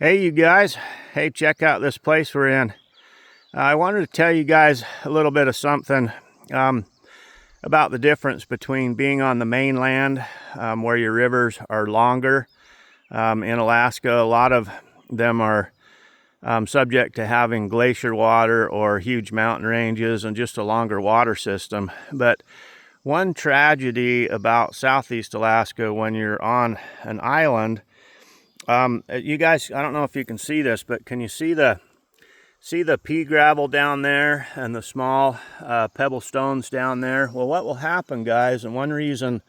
Hey you guys, hey, check out this place we're in. I wanted to tell you guys a little bit of something about the difference between being on the mainland, where your rivers are longer. In Alaska, a lot of them are subject to having glacier water or huge mountain ranges and just a longer water system. But one tragedy about Southeast Alaska when you're on an island, you guys, I don't know if you can see this, but can you see the pea gravel down there and the small pebble stones down there? Well, what will happen, guys, and one reason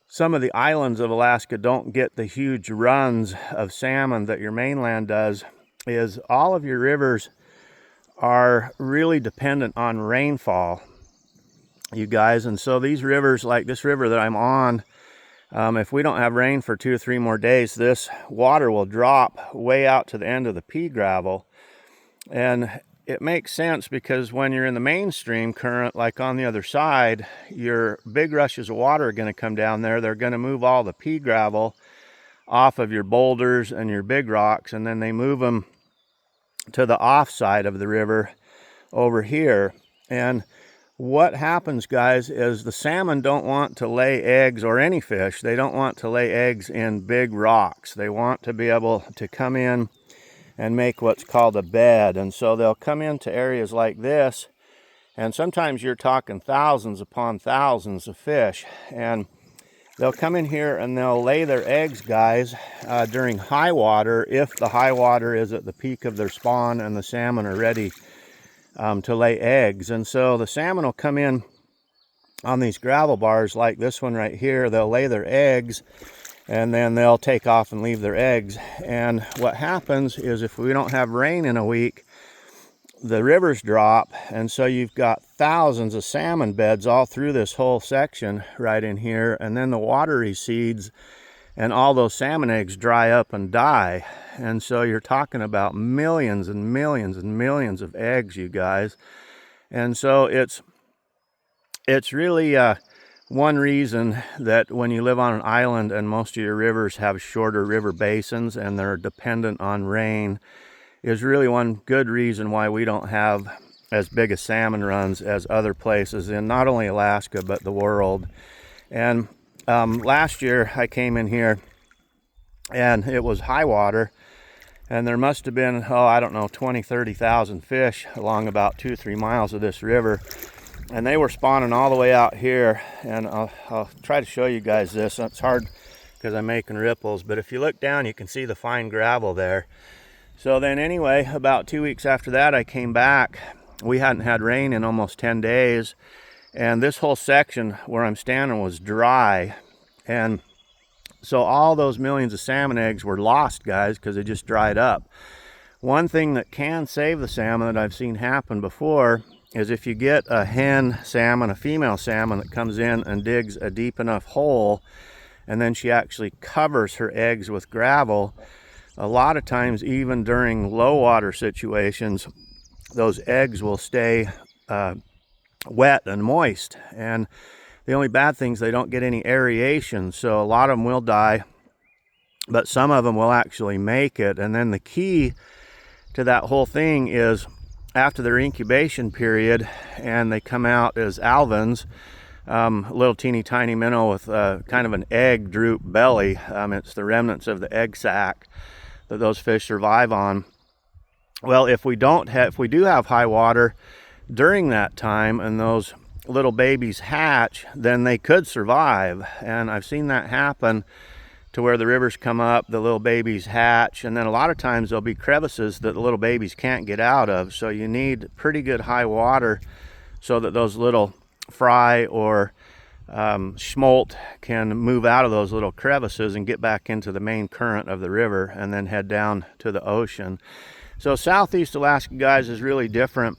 some of the islands of Alaska don't get the huge runs of salmon that your mainland does is all of your rivers are really dependent on rainfall, you guys. And so these rivers, like this river that I'm on, if we don't have rain for 2 or 3 more days, this water will drop way out to the end of the pea gravel. And it makes sense because when you're in the mainstream current, like on the other side, your big rushes of water are going to come down there. They're going to move all the pea gravel off of your boulders and your big rocks, and then they move them to the off side of the river over here. And what happens, guys, is the salmon don't want to lay eggs, or any fish, they don't want to lay eggs in big rocks. They want to be able to come in and make what's called a bed. And so they'll come into areas like this, and sometimes you're talking thousands upon thousands of fish, and they'll come in here and they'll lay their eggs, guys, during high water, if the high water is at the peak of their spawn and the salmon are ready to lay eggs. And so the salmon will come in on these gravel bars like this one right here. They'll lay their eggs, and then they'll take off and leave their eggs. And what happens is, if we don't have rain in a week, the rivers drop, and so you've got thousands of salmon beds all through this whole section right in here, and then the water recedes and all those salmon eggs dry up and die. And so you're talking about millions and millions and millions of eggs, you guys. And so it's really one reason that when you live on an island and most of your rivers have shorter river basins and they're dependent on rain, is really one good reason why we don't have as big a salmon runs as other places in not only Alaska but the world. And last year I came in here and it was high water, and there must have been, I don't know, 20,000-30,000 fish along about 2-3 miles of this river. And they were spawning all the way out here, and I'll try to show you guys this. It's hard because I'm making ripples, but if you look down, you can see the fine gravel there. So then anyway, about 2 weeks after that, I came back. We hadn't had rain in almost 10 days, and this whole section where I'm standing was dry. And so all those millions of salmon eggs were lost, guys, because they just dried up. One thing that can save the salmon that I've seen happen before is if you get a hen salmon, a female salmon, that comes in and digs a deep enough hole, and then she actually covers her eggs with gravel. A lot of times, even during low water situations, those eggs will stay wet and moist. And the only bad thing is they don't get any aeration, so a lot of them will die, but some of them will actually make it. And then the key to that whole thing is, after their incubation period and they come out as alevins, little teeny tiny minnow with kind of an egg droop belly. It's the remnants of the egg sac that those fish survive on. Well, if we do have high water during that time and those little babies hatch, then they could survive. And I've seen that happen to where the rivers come up, the little babies hatch, and then a lot of times there'll be crevices that the little babies can't get out of. So you need pretty good high water so that those little fry or smolt can move out of those little crevices and get back into the main current of the river and then head down to the ocean. So Southeast Alaska, guys, is really different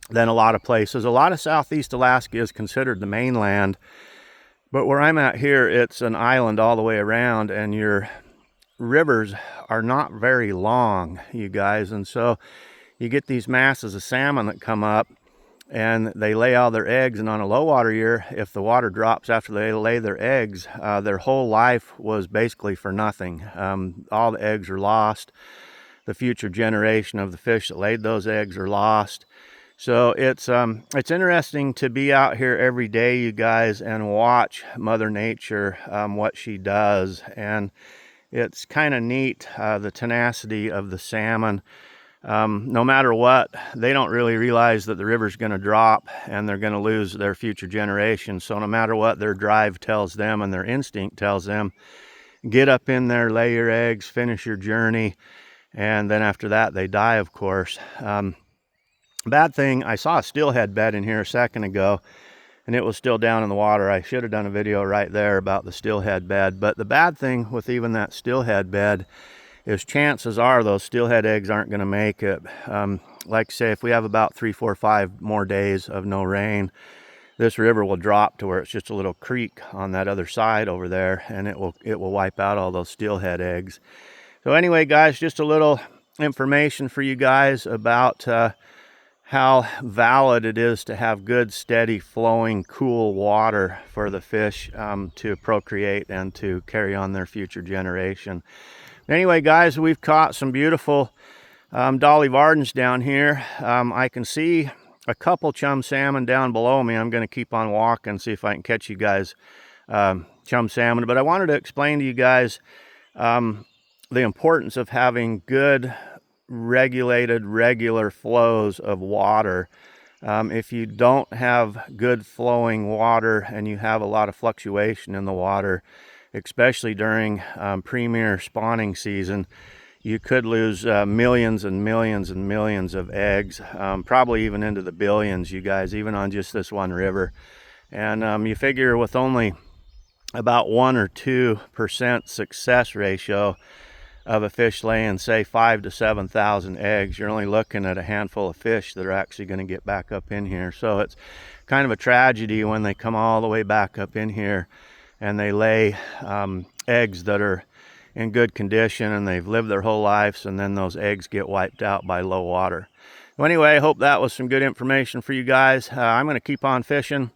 than a lot of places. A lot of Southeast Alaska is considered the mainland, but where I'm at here, it's an island all the way around, and your rivers are not very long, you guys. And so you get these masses of salmon that come up, and they lay all their eggs. And on a low water year, if the water drops after they lay their eggs, their whole life was basically for nothing. All the eggs are lost. The future generation of the fish that laid those eggs are lost. So it's interesting to be out here every day, you guys, and watch Mother Nature, what she does. And it's kind of neat, the tenacity of the salmon. No matter what, they don't really realize that the river's going to drop and they're going to lose their future generation. So no matter what their drive tells them and their instinct tells them, get up in there, lay your eggs, finish your journey, and then after that they die, of course. Bad thing, I saw a steelhead bed in here a second ago, and it was still down in the water. I should have done a video right there about the steelhead bed. But the bad thing with even that steelhead bed is chances are those steelhead eggs aren't going to make it. Like say, if we have about 3, 4, 5 more days of no rain, this river will drop to where it's just a little creek on that other side over there, and it will wipe out all those steelhead eggs. So anyway, guys, just a little information for you guys about how valid it is to have good, steady, flowing, cool water for the fish to procreate and to carry on their future generation. Anyway, guys, we've caught some beautiful Dolly Vardens down here. I can see a couple chum salmon down below me. I'm going to keep on walking, see if I can catch you guys chum salmon. But I wanted to explain to you guys the importance of having good, regulated, regular flows of water. If you don't have good flowing water and you have a lot of fluctuation in the water, especially during premier spawning season, you could lose millions and millions and millions of eggs, probably even into the billions, you guys, even on just this one river. And you figure with only about 1 or 2% success ratio of a fish laying, say, 5,000 to 7,000 eggs, you're only looking at a handful of fish that are actually going to get back up in here. So it's kind of a tragedy when they come all the way back up in here and they lay eggs that are in good condition and they've lived their whole lives, and then those eggs get wiped out by low water. Well, anyway, I hope that was some good information for you guys. I'm going to keep on fishing.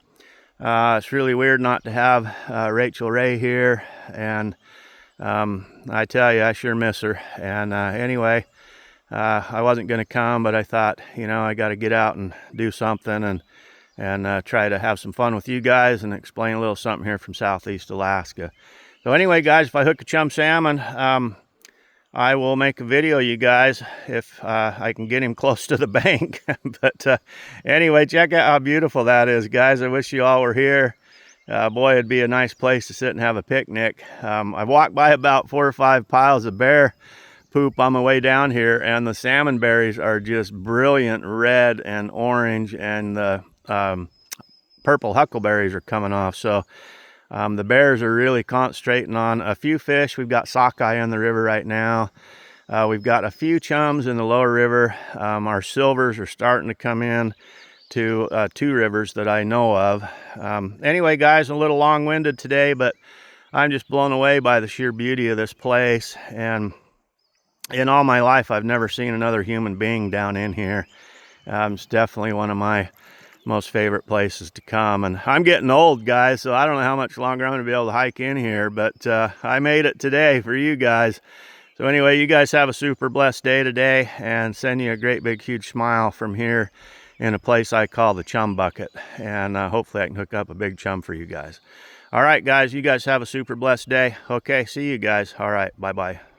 It's really weird not to have Rachel Ray here, and I tell you, I sure miss her. And anyway, I wasn't going to come, but I thought, you know, I got to get out and do something and try to have some fun with you guys and explain a little something here from Southeast Alaska. So anyway, guys, if I hook a chum salmon, I will make a video, you guys, if I can get him close to the bank. But anyway, check out how beautiful that is, guys. I wish you all were here. Boy, it'd be a nice place to sit and have a picnic. I've walked by about 4 or 5 piles of bear poop on my way down here, and the salmon berries are just brilliant red and orange, and the purple huckleberries are coming off. So the bears are really concentrating on a few fish. We've got sockeye in the river right now. We've got a few chums in the lower river. Our silvers are starting to come in to 2 rivers that I know of. Anyway, guys, a little long-winded today, but I'm just blown away by the sheer beauty of this place. And in all my life, I've never seen another human being down in here. It's definitely one of my most favorite places to come. And I'm getting old, guys, so I don't know how much longer I'm going to be able to hike in here, but I made it today for you guys. So anyway, you guys have a super blessed day today, and send you a great big huge smile from here in a place I call the Chum Bucket. And hopefully I can hook up a big chum for you guys. All right, guys, you guys have a super blessed day. Okay, see you guys. All right, bye-bye.